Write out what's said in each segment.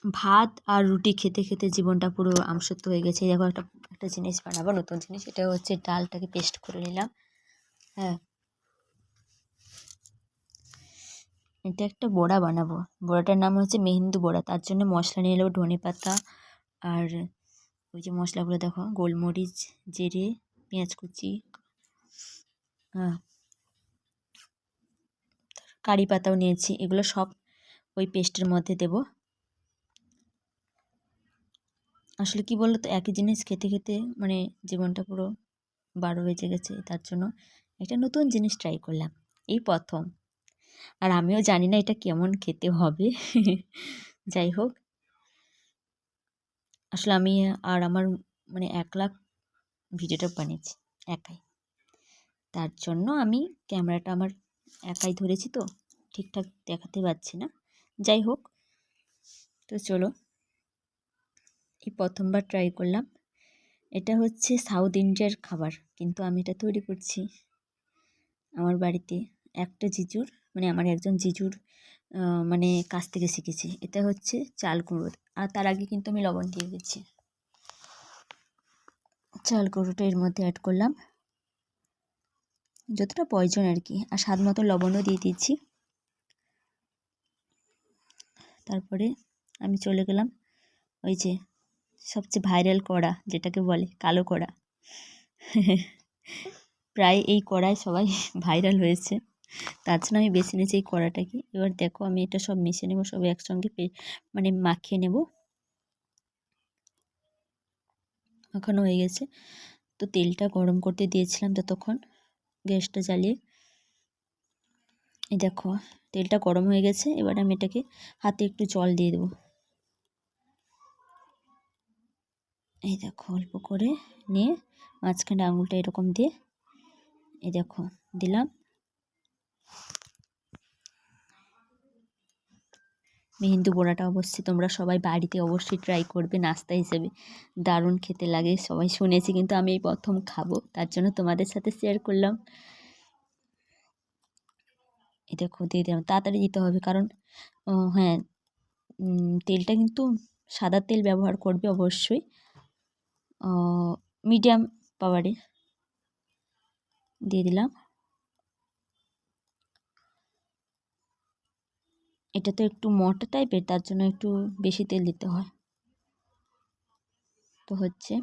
ভাত আর রুটি খেতে খেতে জীবনটা পুরো আমসত্ব হয়ে গেছে। দেখো একটা একটা জিনিস বানাবো, নতুন জিনিস। এটা হচ্ছে ডালটাকে পেস্ট করে নিলাম। হ্যাঁ, এটা একটা বড়া বানাবো। বড়াটার নাম হচ্ছে মেহেন্দু বড়া। তার জন্য মশলা নিয়ে নেবো, ধনে পাতা আর ওই যে মশলাগুলো দেখো, গোলমরিচ, জিরে, পেঁয়াজ কুচি, হ্যাঁ, কারি পাতাও নিয়েছি। এগুলো সব ওই পেস্টের মধ্যে দেব। আসলে কি বলতো, একই জিনিস খেতে খেতে মানে জীবনটা পুরো 12 বেজে গেছে। তার জন্য একটা নতুন জিনিস ট্রাই করলাম, এই প্রথম। আর আমিও জানি না এটা কেমন খেতে হবে। যাই হোক, আসলে আমি আর আমার মানে একলা ভিডিওটা বানিয়েছি একাই। তার জন্য আমি ক্যামেরাটা আমার একাই ধরেছি, তো ঠিকঠাক দেখাতে পারছি না। যাই হোক, তো চলো, এই প্রথমবার ট্রাই করলাম। এটা হচ্ছে সাউথ ইন্ডিয়ার খাবার, কিন্তু আমি এটা তৈরি করছি আমার বাড়িতে একটা জিজুর, মানে আমার একজন জিজুর মানে কাছ থেকে শিখেছি। এটা হচ্ছে চাল কুমড়ো, আর তার আগে কিন্তু আমি লবণ দিয়ে দিচ্ছি। চাল কুমড়োটা এর মধ্যে অ্যাড করলাম, যতটা প্রয়োজন আর কি, আর স্বাদ মতো লবণও দিয়ে দিচ্ছি। তারপরে আমি চলে গেলাম ওই যে সবচেয়ে ভাইরাল কড়া, যেটাকে বলে কালো কড়া। প্রায় এই কড়ায় সবাই ভাইরাল হয়েছে, তার জন্য আমি বেছে নিয়েছি এই কড়াটাকে। এবার দেখো, আমি এটা সব মিশিয়ে নেবো, সব একসঙ্গে মানে মাখিয়ে নেব। মাখানো হয়ে গেছে, তো তেলটা গরম করতে দিয়েছিলাম ততক্ষণ, গ্যাসটা জ্বালিয়ে। এই দেখো, তেলটা গরম হয়ে গেছে। এবার আমি এটাকে হাতে একটু জল দিয়ে দেবো। এই দেখো, অল্প করে নিয়ে মাঝখানে আঙুলটা এরকম দিয়ে, এই দেখো দিলাম। মেহেন্দু বড়াটা অবশ্যই তোমরা সবাই বাড়িতে অবশ্যই ট্রাই করবে, নাস্তা হিসেবে দারুণ খেতে লাগে, সবাই শুনেছি, কিন্তু আমি এই প্রথম খাবো, তার জন্য তোমাদের সাথে শেয়ার করলাম। এই দেখো, দিয়ে দিলাম। তাড়াতাড়ি দিতে হবে, কারণ হ্যাঁ, তেলটা কিন্তু সাদা তেল ব্যবহার করবে অবশ্যই, মিডিয়াম পাওয়ারে দিয়ে দিলাম। এটা তো একটু মোটা টাইপের, তার জন্য একটু বেশি তেল দিতে হয়। তো হচ্ছে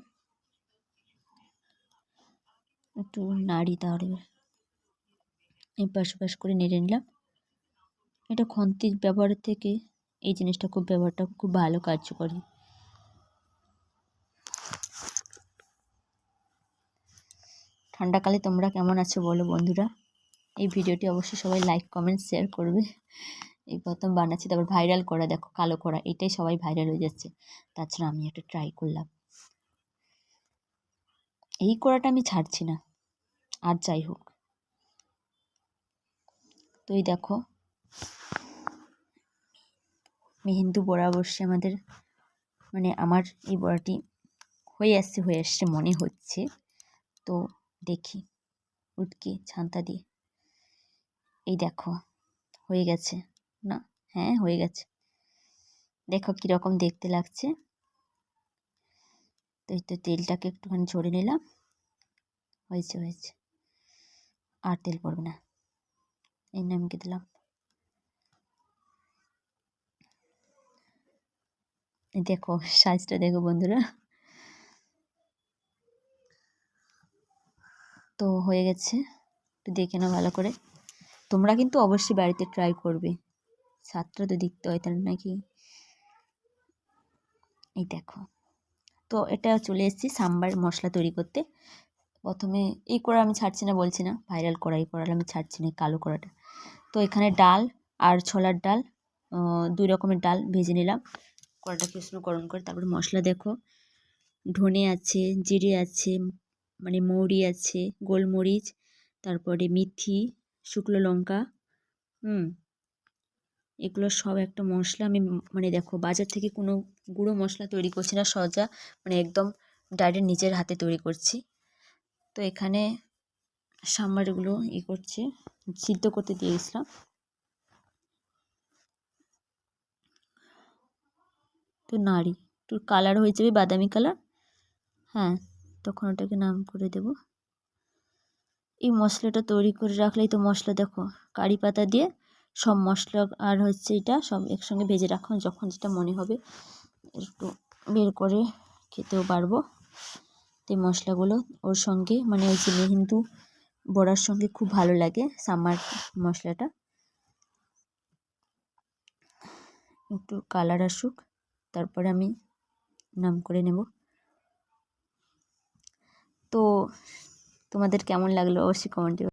একটু নাড়ি, তাহলে এপাশ ওপাশ করে নেড়ে নিলাম। এটা খন্তির ব্যবহারের থেকে এই জিনিসটা ব্যবহারটা খুব ভালো কার্যকরী। ঠান্ডাকালে তোমরা কেমন আছো বলো বন্ধুরা। এই ভিডিওটি অবশ্যই সবাই লাইক কমেন্ট শেয়ার করবে। এই প্রথম বানাচ্ছি, তারপর ভাইরাল করা, দেখো কালো করা, এটাই সবাই ভাইরাল হয়ে যাচ্ছে, তাছাড়া আমি একটা ট্রাই করলাম। এই কড়াটা আমি ছাড়ছি না। আর যাই হোক, তো এই দেখো, মেহেন্দু বড়া অবশ্যই আমাদের মানে আমার এই বড়াটি হয়ে আসছে মনে হচ্ছে। তো দেখি উটকি ছান্তা দিয়ে, এই দেখো হয়ে গেছে না? হ্যাঁ, হয়ে গেছে। দেখো কীরকম দেখতে লাগছে। তো এই তো তেলটাকে একটুখানি ঝরে নিলাম। হয়েছে হয়েছে, আর তেল পড়বে না। এই নামকে দিলাম। দেখো সাইজটা দেখো বন্ধুরা। তো হয়ে গেছে, একটু দেখে নাও ভালো করে। তোমরা কিন্তু অবশ্যই বাড়িতে ট্রাই করবে, স্বাদটা তো দেখতে হয়, তার নাকি। এই দেখো, তো এটা চলে এসেছি সাম্বার মশলা তৈরি করতে। প্রথমে এই কড়া আমি ছাড়ছি না, বলছি না ভাইরাল কড়াই কড়াল আমি ছাড়ছি না, কালো কড়াটা। তো এখানে ডাল আর ছোলার ডাল, 2 রকমের ডাল ভেজে নিলাম কড়াটাকে উষ্ণ গরম করে। তারপরে মশলা দেখো, ধনে আছে, জিরে আছে, মানে মৌরি আছে, গোলমরিচ, তারপরে মেথি, শুকনো লঙ্কা, এগুলো সব একটা মশলা। আমি মানে দেখো, বাজার থেকে কোনো গুঁড়ো মশলা তৈরি করছি না, মানে একদম ডাইরেক্ট নিজের হাতে তৈরি করছি। তো এখানে সাম্বারগুলো করছে, সিদ্ধ করতে দিয়ে গেছিলাম। তো নাড়ি, একটু কালার হয়ে যাবে বাদামি কালার। হ্যাঁ, তখন ওটাকে নাম করে দেব। এই মশলাটা তৈরি করে রাখলেই তো মশলা, দেখো কারি পাতা দিয়ে সব মশলা আর হচ্ছে এটা সব একসঙ্গে ভেজে রাখো, যখন যেটা মনে হবে একটু বের করে খেতেও পারবো। তো এই মশলাগুলো ওর সঙ্গে মানে ওই যে মেহেন্দি বড়ার সঙ্গে খুব ভালো লাগে সামার মশলাটা। একটু কালার আসুক, তারপরে আমি নাম করে নেব। তো তোমাদের কেমন লাগলো অবশ্যই কমেন্টে